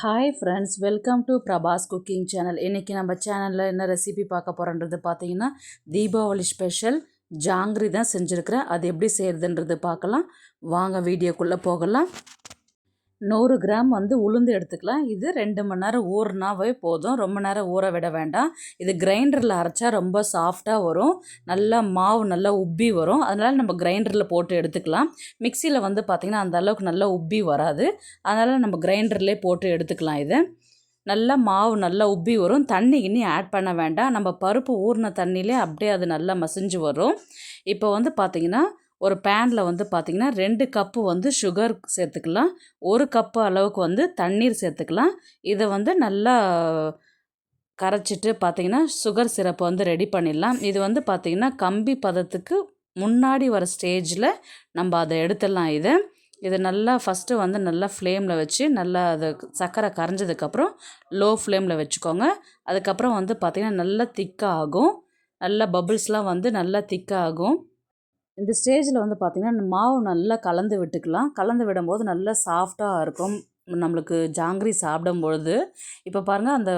Hi friends, welcome to Prabhas cooking channel. இன்றைக்கி நம்ம சேனலில் என்ன ரெசிபி பார்க்க போகிறோன்றது பார்த்தீங்கன்னா, தீபாவளி ஸ்பெஷல் ஜாங்கிரி தான் செஞ்சுருக்கிறேன். அது எப்படி செய்கிறதுன்றது பார்க்கலாம். வாங்க வீடியோக்குள்ளே போகலாம். 100 கிராம் உளுந்து எடுத்துக்கலாம். இது 2 மணி நேரம் ஊறினாவே போதும், ரொம்ப நேரம் ஊற விட வேண்டாம். இது கிரைண்டரில் அரைச்சா ரொம்ப சாஃப்டாக வரும், நல்லா மாவு நல்லா உப்பி வரும். அதனால் நம்ம கிரைண்டரில் போட்டு எடுத்துக்கலாம். மிக்சியில் பார்த்திங்கன்னா அந்த அளவுக்கு நல்லா உப்பி வராது. அதனால் நம்ம கிரைண்டர்லேயே போட்டு எடுத்துக்கலாம். இதை நல்லா மாவு நல்லா உப்பி வரும். தண்ணி இன்னி ஆட் பண்ண வேண்டாம். நம்ம பருப்பு ஊறின தண்ணியிலே அப்படியே அது நல்லா மசிஞ்சு வரும். இப்போ பார்த்திங்கன்னா ஒரு பேனில் பார்த்திங்கன்னா 2 கப்பு சுகர் சேர்த்துக்கலாம். 1 கப்பு அளவுக்கு தண்ணீர் சேர்த்துக்கலாம். இதை நல்லா கரைச்சிட்டு பார்த்திங்கன்னா சுகர் சிரப்பை ரெடி பண்ணிடலாம். இது பார்த்திங்கன்னா கம்பி பதத்துக்கு முன்னாடி வர ஸ்டேஜில் நம்ம அதை எடுத்துடலாம். இதை நல்லா ஃபஸ்ட்டு நல்லா ஃப்ளேமில் வச்சு நல்லா அதை சர்க்கரை கரைஞ்சதுக்கப்புறம் லோ ஃப்ளேமில் வச்சுக்கோங்க. அதுக்கப்புறம் பார்த்திங்கன்னா நல்லா திக்காக ஆகும். நல்லா பபிள்ஸ்லாம் நல்லா திக்காக ஆகும். இந்த ஸ்டேஜில் பார்த்திங்கன்னா மாவு நல்லா கலந்து விட்டுக்கலாம். கலந்து விடும்போது நல்லா சாஃப்டாக இருக்கும் நம்மளுக்கு ஜாங்கிரி சாப்பிடும் பொழுது. இப்போ பாருங்கள், அந்த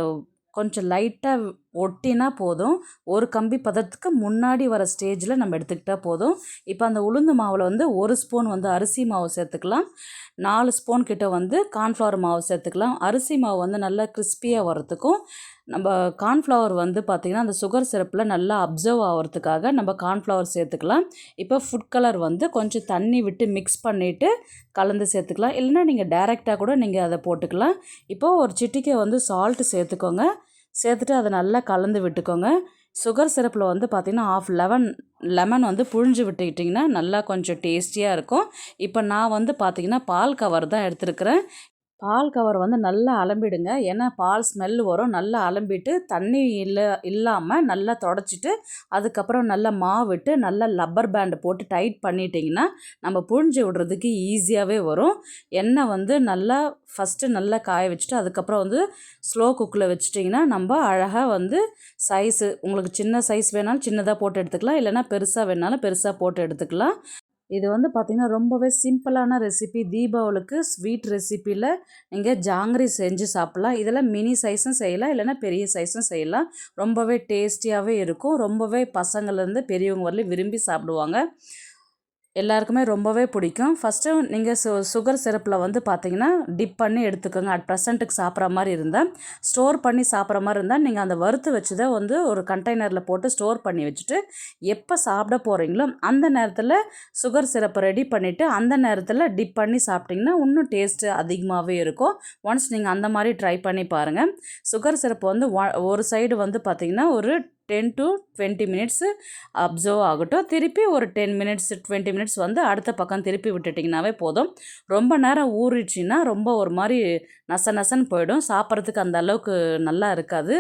கொஞ்சம் லைட்டாக ஒட்டினா போதும். ஒரு கம்பி பதத்துக்கு முன்னாடி வர ஸ்டேஜில் நம்ம எடுத்துக்கிட்டால் போதும். இப்போ அந்த உளுந்து மாவில் 1 ஸ்பூன் அரிசி மாவு சேர்த்துக்கலாம். 4 ஸ்பூன் கிட்ட கார்ன்ஃப்ளவர் மாவு சேர்த்துக்கலாம். அரிசி மாவு நல்லா கிறிஸ்பியாக வரத்துக்கும், நம்ம கார்ன்ஃப்ளவர் பார்த்திங்கன்னா அந்த சுகர் சிரப்பில் நல்லா அப்சர்வ் ஆகிறதுக்காக நம்ம கார்ன்ஃப்ளவர் சேர்த்துக்கலாம். இப்போ ஃபுட் கலர் கொஞ்சம் தண்ணி விட்டு மிக்ஸ் பண்ணிவிட்டு கலந்து சேர்த்துக்கலாம். இல்லைன்னா நீங்கள் டைரெக்டாக கூட நீங்கள் அதை போட்டுக்கலாம். இப்போது ஒரு சிட்டிக்கை சால்ட்டு சேர்த்துக்கோங்க. சேர்த்துட்டு அதை நல்லா கலந்து விட்டுக்கோங்க. சுகர் சிரப்பில் பார்த்திங்கன்னா ½ லெமன் புழிஞ்சு விட்டுக்கிட்டிங்கன்னா நல்லா கொஞ்சம் டேஸ்டியாக இருக்கும். இப்போ நான் பார்த்திங்கன்னா பால் கவர் தான் எடுத்துருக்கிறேன். பால் கவர் நல்லா அலம்பிடுங்க. ஏன்னா பால் ஸ்மெல் வரும். நல்லா அலம்பிட்டு தண்ணி இல்லாமல் நல்லா தொடச்சிட்டு அதுக்கப்புறம் நல்லா மாவு விட்டு நல்லா லப்பர் பேண்டு போட்டு டைட் பண்ணிட்டிங்கன்னா நம்ம புழிஞ்சு விடுறதுக்கு ஈஸியாகவே வரும். எண்ணெய் நல்லா ஃபஸ்ட்டு நல்லா காய வச்சுட்டு அதுக்கப்புறம் ஸ்லோ குக்கில் வச்சிட்டிங்கன்னா நம்ம அழகாக சைஸு உங்களுக்கு சின்ன சைஸ் வேணாலும் சின்னதாக போட்டு எடுத்துக்கலாம். இல்லைனா பெருசாக வேணாலும் பெருசாக போட்டு எடுத்துக்கலாம். இது பார்த்திங்கன்னா ரொம்பவே சிம்பிளான ரெசிபி. தீபாவளிக்கு ஸ்வீட் ரெசிப்பியில் நீங்கள் ஜாங்கிரி செஞ்சு சாப்பிட்லாம். இதில் மினி சைஸும் செய்யலாம், இல்லைனா பெரிய சைஸும் செய்யலாம். ரொம்பவே டேஸ்டியாகவே இருக்கும். ரொம்பவே பசங்கள்லேருந்து பெரியவங்க வரலையும் விரும்பி சாப்பிடுவாங்க. எல்லாருக்குமே ரொம்பவே பிடிக்கும். ஃபஸ்ட்டு நீங்கள் சுகர் சிரப்பில் பார்த்திங்கன்னா டிப் பண்ணி எடுத்துக்கோங்க. அட் ப்ரெசண்ட்டுக்கு சாப்பிட்ற மாதிரி இருந்தால், ஸ்டோர் பண்ணி சாப்பிட்ற மாதிரி இருந்தால் நீங்கள் அந்த வறுத்து வச்சதை ஒரு கண்டெய்னரில் போட்டு ஸ்டோர் பண்ணி வச்சுட்டு எப்போ சாப்பிட போகிறீங்களோ அந்த நேரத்தில் சுகர் சிரப்பை ரெடி பண்ணிவிட்டு அந்த நேரத்தில் டிப் பண்ணி சாப்பிட்டிங்கன்னா இன்னும் டேஸ்ட்டு அதிகமாகவே இருக்கும். ஒன்ஸ் நீங்கள் அந்த மாதிரி ட்ரை பண்ணி பாருங்கள். சுகர் சிரப்பு ஒரு சைடு பார்த்திங்கன்னா ஒரு 10 to 20 மினிட்ஸு அப்சர்வ் ஆகட்டும். திருப்பி ஒரு 10 மினிட்ஸ் 20 மினிட்ஸ் அடுத்த பக்கம் திருப்பி விட்டுட்டிங்கனாவே போதும். ரொம்ப நேரம் ஊறிடுச்சின்னா ரொம்ப ஒரு மாதிரி நசன்னு போயிடும். சாப்பிட்றதுக்கு அந்த அளவுக்கு நல்லா இருக்காது.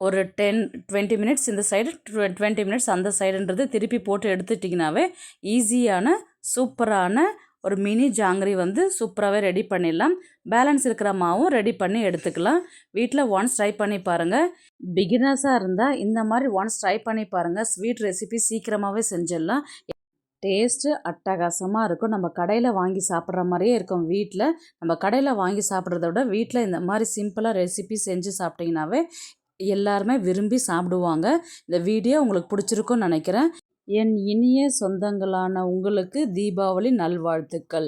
ஒரு 10-20 மினிட்ஸ் இந்த சைடு, 20 மினிட்ஸ் அந்த சைடுன்றது திருப்பி போட்டு எடுத்துட்டிங்கனாவே ஈஸியான சூப்பரான ஒரு மினி ஜாங்கிரி சூப்பராகவே ரெடி பண்ணிடலாம். பேலன்ஸ் இருக்கிற மாவும் ரெடி பண்ணி எடுத்துக்கலாம். வீட்டில் ஒன்ஸ் ட்ரை பண்ணி பாருங்கள். பிகினர்ஸாக இருந்தால் இந்த மாதிரி ஒன்ஸ் ட்ரை பண்ணி பாருங்கள். ஸ்வீட் ரெசிபி சீக்கிரமாகவே செஞ்சிடலாம். டேஸ்ட்டு அட்டகாசமாக இருக்கும். நம்ம கடையில் வாங்கி சாப்பிட்ற மாதிரியே இருக்கும். வீட்டில் நம்ம கடையில் வாங்கி சாப்பிட்றத விட வீட்டில் இந்த மாதிரி சிம்பிளாக ரெசிபி செஞ்சு சாப்பிட்டிங்கனாவே எல்லாருமே விரும்பி சாப்பிடுவாங்க. இந்த வீடியோ உங்களுக்கு பிடிச்சிருக்குன்னு நினைக்கிறேன். என் இனிய சொந்தங்களான உங்களுக்கு தீபாவளி நல்வாழ்த்துக்கள்.